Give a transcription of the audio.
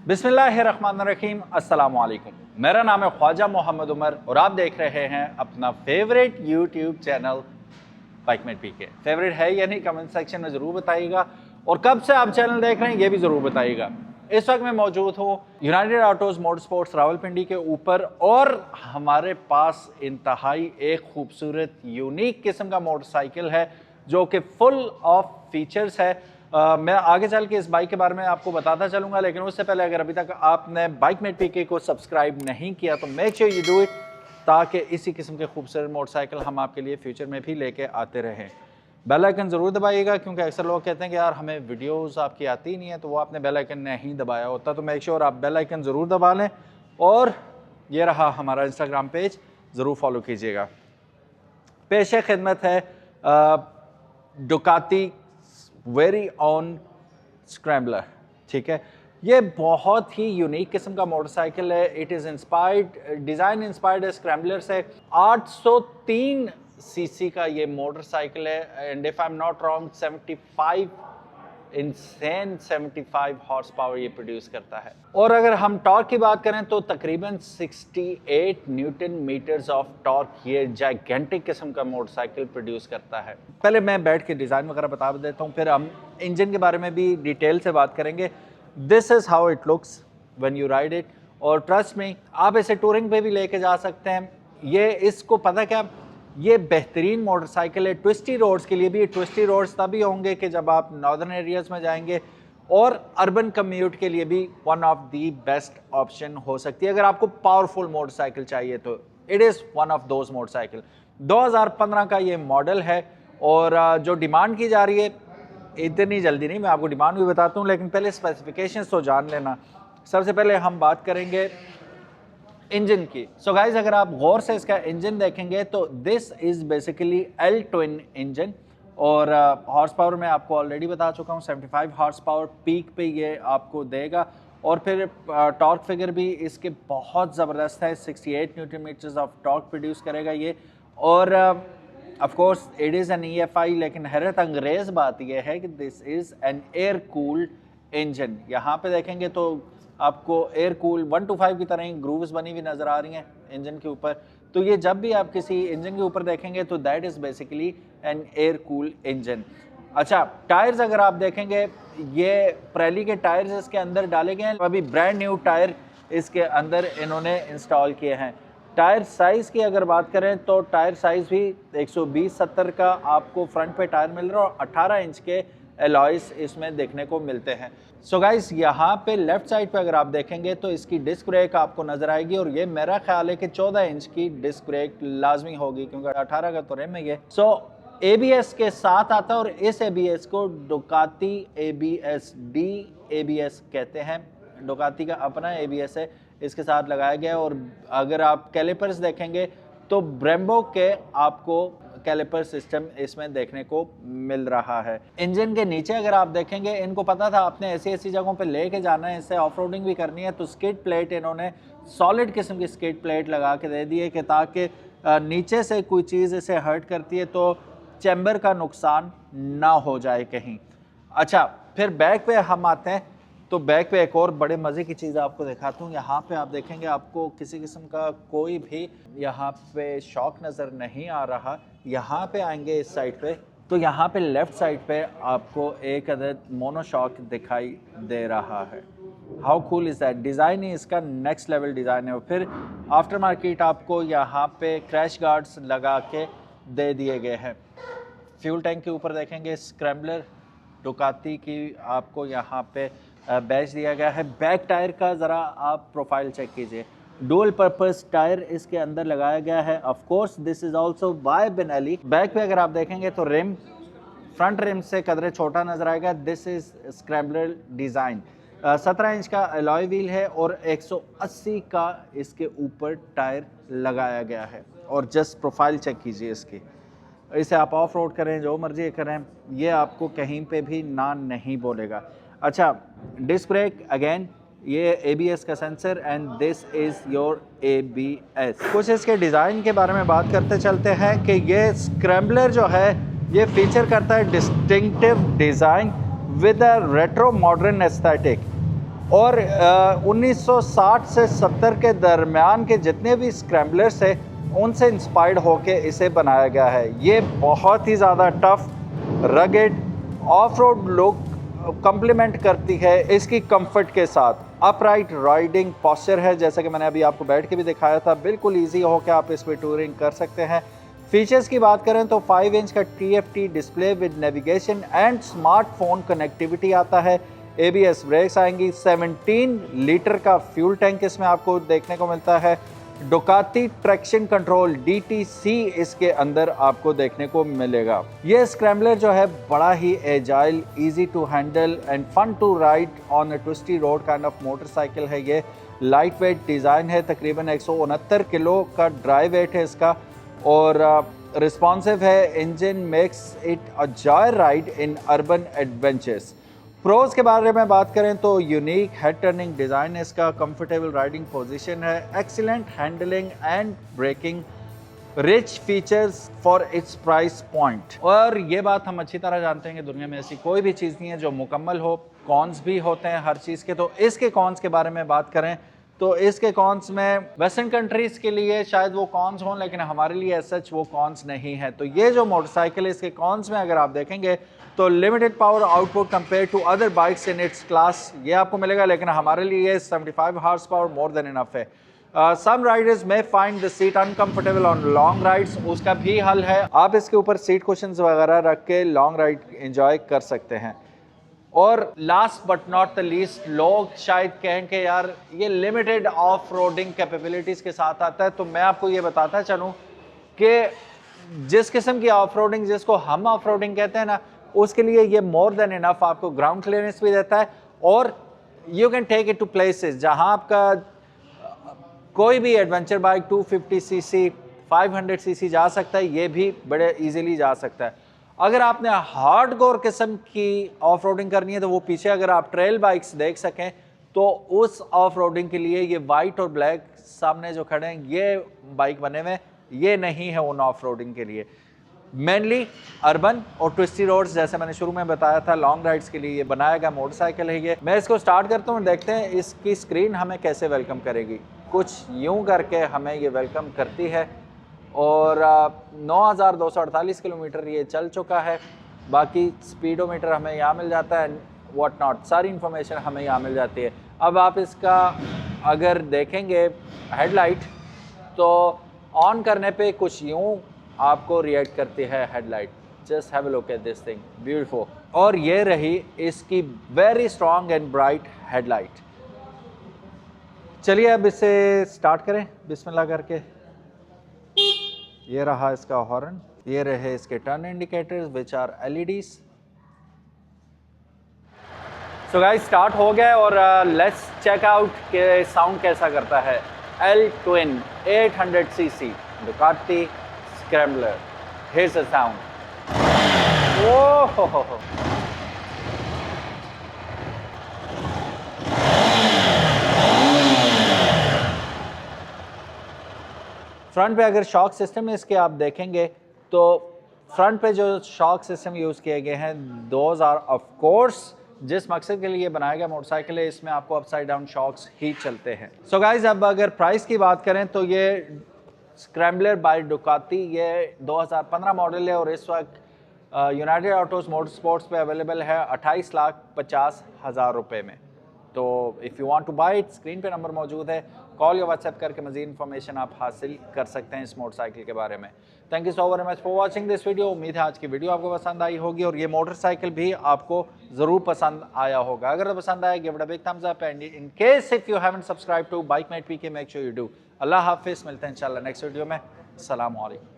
बिस्मिल्लाहिर्रहमानिर्रहीम, अस्सलाम वालेकुम। मेरा नाम है ख्वाजा मोहम्मद उमर और आप देख रहे हैं अपना फेवरेट यूट्यूब चैनल बाइकमेट पीके। फेवरेट है या नहीं कमेंट सेक्शन में ज़रूर बताइएगा, और कब से आप चैनल देख रहे हैं ये भी ज़रूर बताइएगा। इस वक्त मैं मौजूद हूँ यूनाइटेड ऑटोज़ मोटरस्पोर्ट्स रावलपिंडी के ऊपर, और हमारे पास इंतहाई एक खूबसूरत यूनिक किस्म का मोटरसाइकिल है जो कि फुल ऑफ फीचर्स है। मैं आगे चल के इस बाइक के बारे में आपको बताता चलूँगा, लेकिन उससे पहले अगर अभी तक आपने बाइकमेट पीके को सब्सक्राइब नहीं किया तो make sure you do it, ताकि इसी किस्म के खूबसूरत मोटरसाइकिल हम आपके लिए फ्यूचर में भी लेके आते रहें। बेल आइकन ज़रूर दबाइएगा, क्योंकि अक्सर लोग कहते हैं कि यार हमें वीडियोस आपकी आती ही नहीं है, तो वो आपने बेल आइकन नहीं दबाया होता। तो मेक श्योर आप बेल आइकन ज़रूर दबा लें, और ये रहा हमारा इंस्टाग्राम पेज, ज़रूर फॉलो कीजिएगा। पेश खिदमत है डुकाती वेरी ऑन स्क्रैम्बलर। ठीक है, ये बहुत ही यूनिक किस्म का मोटरसाइकिल है। It is inspired, design inspired scrambler से। 803 सीसी का ये मोटरसाइकिल है, and if I am not wrong 75 horse power ये प्रोड्यूस करता है। और अगर हम टॉर्क की बात करें तो तकरीबन 68 न्यूटन मीटर्स ऑफ टॉर्क ये जाइगेंटिक किस्म का मोटरसाइकिल प्रोड्यूस करता है। पहले मैं बैठ के डिज़ाइन वगैरह बता देता हूँ, फिर हम इंजन के बारे में भी डिटेल से बात करेंगे। This is how it looks when you ride it, और ट्रस्ट में आप इसे टूरिंग पे भी लेके जा सकते हैं। ये इसको पता क्या, ये बेहतरीन मोटरसाइकिल है ट्विस्टी रोड्स के लिए भी। ट्विस्टी रोड्स तभी होंगे कि जब आप नॉर्दर्न एरियाज़ में जाएंगे, और अर्बन कम्यूट के लिए भी one of the best option हो सकती है। अगर आपको पावरफुल मोटरसाइकिल चाहिए तो it is one of those motorcycle. 2015 का ये मॉडल है, और जो डिमांड की जा रही है, इतनी जल्दी नहीं, मैं आपको डिमांड भी बताता हूँ, लेकिन पहले स्पेसिफिकेशंस तो जान लेना। सबसे पहले हम बात करेंगे इंजन की। सो गाइज, अगर आप गौर से इसका इंजन देखेंगे तो this is basically L twin engine, और हॉर्स पावर मैं आपको ऑलरेडी बता चुका हूँ, 75 हॉर्स पावर पीक पे ये आपको देगा। और फिर टॉर्क फिगर भी इसके बहुत ज़बरदस्त है, 68 newton meters of torque produce करेगा ये। और of course it is an EFI, लेकिन हैरत अंग्रेज़ बात यह है कि this is an air cooled engine. यहाँ पे देखेंगे तो आपको एयर कूल 125 की तरह ही ग्रूव्स बनी हुई नज़र आ रही हैं इंजन के ऊपर। तो ये जब भी आप किसी इंजन के ऊपर देखेंगे तो that is basically an air cool engine. अच्छा, टायर्स अगर आप देखेंगे, ये प्रेली के टायर्स इसके अंदर डाले गए हैं, अभी ब्रांड न्यू टायर इसके अंदर इन्होंने इंस्टॉल किए हैं। टायर साइज़ की अगर बात करें तो टायर साइज़ भी 120/70 का आपको फ्रंट पे टायर मिल रहा है, और 18 इंच के एलॉयस इसमें देखने को मिलते हैं। सो गाइस, यहाँ पे लेफ्ट साइड पे अगर आप देखेंगे तो इसकी डिस्क ब्रेक आपको नज़र आएगी, और ये मेरा ख्याल है कि 14 इंच की डिस्क ब्रेक लाजमी होगी, क्योंकि 18 का तो रिम है ये। सो ABS के साथ आता है, और इस ABS को डुकाती ABS-D ABS कहते हैं। डुकाती का अपना ABS है, इसके साथ लगाया गया है। और अगर आप कैलिपर्स देखेंगे तो ब्रेम्बो के आपको कैलिपर सिस्टम इसमें देखने को मिल रहा है। इंजन के नीचे अगर आप देखेंगे, इनको पता था आपने ऐसी जगहों पे लेके जाना है, इससे ऑफ रोडिंग भी करनी है, तो स्किड प्लेट इन्होंने सॉलिड किस्म की स्किड प्लेट लगा के दे दी है, कि ताकि नीचे से कोई चीज़ इसे हर्ट करती है तो चैम्बर का नुकसान ना हो जाए कहीं। अच्छा, फिर बैक पे हम आते हैं, तो बैक पे एक और बड़े मज़े की चीज़ आपको दिखाता हूँ। यहाँ पे आप देखेंगे आपको किसी किस्म का कोई भी यहाँ पे शॉक नज़र नहीं आ रहा। यहाँ पे आएंगे इस साइड पे, तो यहाँ पे लेफ़्ट साइड पे आपको एक अदद मोनोशॉक दिखाई दे रहा है। How cool is that, design ही इसका नेक्स्ट लेवल डिज़ाइन है। फिर आफ्टर मार्केट आपको यहाँ पे क्रैश गार्ड्स लगा के दे दिए गए हैं। फ्यूल टैंक के ऊपर देखेंगे स्क्रैम्बलर डुकाती की आपको यहाँ पे बैच दिया गया है। बैक टायर का ज़रा आप प्रोफाइल चेक कीजिए, डुअल पर्पस टायर इसके अंदर लगाया गया है। Of course this is also by Benelli. Back पे अगर आप देखेंगे तो रिम फ्रंट रिम से कदरे छोटा नज़र आएगा। This is scrambler design. 17 inch का अलॉय व्हील है, और 180 का इसके ऊपर टायर लगाया गया है। और जस्ट प्रोफाइल चेक कीजिए इसकी, इसे आप ऑफ रोड करें, जो मर्जी करें, ये आपको कहीं पे भी ना नहीं बोलेगा। अच्छा, डिस्क ब्रेक अगेन, ये ABS का sensor, and this is your ABS। कुछ इसके डिज़ाइन के बारे में बात करते चलते हैं कि ये स्क्रैम्बलर जो है ये फीचर करता है distinctive design with a retro modern aesthetic. और 1960 से 70 के दरमियान के जितने भी स्क्रैम्बलर्स है उनसे इंस्पायर्ड होके इसे बनाया गया है। ये बहुत ही ज़्यादा tough, rugged, of road look complement करती है इसकी कंफर्ट के साथ। अपराइट राइडिंग पॉस्चर है, जैसा कि मैंने अभी आपको बैठ के भी दिखाया था, बिल्कुल ईजी हो के आप इस पर टूरिंग कर सकते हैं। फीचर्स की बात करें तो 5 इंच का TFT display with navigation and smartphone connectivity आता है। ABS ब्रेक्स आएंगी। 17 लीटर का फ्यूल टैंक इसमें आपको देखने को मिलता है। डुकाती ट्रैक्शन कंट्रोल DTC इसके अंदर आपको देखने को मिलेगा। ये स्क्रैम्बलर जो है बड़ा ही agile, easy to handle and fun to ride on a twisty road kind of motorcycle है। ये लाइट वेट डिज़ाइन है, तकरीबन 169 किलो का ड्राई वेट है इसका और रिस्पॉन्सिव है। Engine makes it a joy ride in urban adventures. Pros के बारे में बात करें तो यूनिक हेड टर्निंग डिज़ाइन है इसका, कंफर्टेबल राइडिंग पोजीशन है, excellent handling and braking, rich features for its price point. और ये बात हम अच्छी तरह जानते हैं कि दुनिया में ऐसी कोई भी चीज़ नहीं है जो मुकम्मल हो, कॉन्स भी होते हैं हर चीज़ के। तो इसके कॉन्स के बारे में बात करें तो इसके कॉन्स में वेस्टर्न कंट्रीज़ के लिए शायद वो कॉन्स हों, लेकिन हमारे लिए एज सच वो कॉन्स नहीं है। तो ये जो मोटरसाइकिल है इसके कॉन्स में अगर आप देखेंगे तो limited power output compare to other bikes in its class ये आपको मिलेगा, लेकिन हमारे लिए 75 horse power more than enough है। Some riders may find the seat uncomfortable on long rides, उसका भी हल है। आप इसके ऊपर सीट कुशन्स वगैरह रख के लॉन्ग राइड एंजॉय कर सकते हैं। और last but not the least, लोग शायद कहें कि यार ये लिमिटेड ऑफ रोडिंग कैपेबिलिटीज़ के साथ आता है, तो मैं आपको ये बताता चलूँ कि जिस किस्म की ऑफ रोडिंग जिसको हम ऑफ रोडिंग कहते हैं ना, उसके लिए ये मोर देन इनफ आपको ग्राउंड क्लियरेंस भी देता है और you can take it to places जहां आपका कोई भी एडवेंचर बाइक 250 सीसी 500 सीसी जा सकता है, ये भी बड़े इजीली जा सकता है। अगर आपने हार्डकोर किस्म की ऑफ रोडिंग करनी है तो वो पीछे अगर आप ट्रेल बाइक्स देख सकें तो उस ऑफ रोडिंग के लिए ये वाइट और ब्लैक सामने जो खड़े हैं ये बाइक बने हुए, ये नहीं है उन ऑफ रोडिंग के लिए। मेनली अर्बन और ट्विस्टी रोड्स, जैसे मैंने शुरू में बताया था, लॉन्ग राइड्स के लिए ये बनाया गया मोटरसाइकिल है ये। मैं इसको स्टार्ट करता हूँ, देखते हैं इसकी स्क्रीन हमें कैसे वेलकम करेगी। कुछ यूं करके हमें ये वेलकम करती है और 9248 किलोमीटर ये चल चुका है। बाकी स्पीडोमीटर हमें यहाँ मिल जाता है, व्हाट नॉट, सारी इन्फॉर्मेशन हमें यहाँ मिल जाती है। अब आप इसका अगर देखेंगे हेडलाइट तो ऑन करने पे कुछ यूं आपको रिएक्ट करती है headlight. Just have a look at this thing, beautiful. और ये रही इसकी very strong and bright headlight. चलिए अब इसे स्टार्ट करें बिस्मिल्लाह करके। ये रहा इसका हॉर्न, ये रहे इसके turn indicators which are LEDs। So guys start हो गया और लेट्स चेक आउट के साउंड कैसा करता है। L Twin 800 cc Ducati Scrambler, here's the sound. Oh! Front पे अगर शॉक सिस्टम इसके आप देखेंगे तो फ्रंट पे जो शॉक सिस्टम यूज़ किए गए हैं दोज आर ऑफ कोर्स जिस मकसद के लिए बनाया गया मोटरसाइकिल है, इसमें आपको अपसाइड डाउन शॉक्स ही चलते हैं। सो गाइज अब अगर प्राइस की बात करें तो ये स्क्रैम्बलर बाय डुकाती ये 2015 मॉडल है और इस वक्त यूनाइटेड ऑटोज मोटर स्पोर्ट्स पे अवेलेबल है 28,50,000 रुपये में। तो if you want to buy it, screen पे नंबर मौजूद है, कॉल या व्हाट्सएप करके मज़ीद इन्फॉर्मेशन आप हासिल कर सकते हैं इस मोटरसाइकिल के बारे में। Thank you so very much for watching this video. उम्मीद है आज की वीडियो आपको पसंद आई होगी और ये मोटरसाइकिल भी आपको ज़रूर पसंद आया होगा। अगर तो पसंद आया give it a big thumbs up and in case if you haven't subscribe to bike mate PK make sure you do. अल्लाह हाफिज़, मिलते हैं इंशाल्लाह नेक्स्ट वीडियो में। अस्सलाम वालेकुम।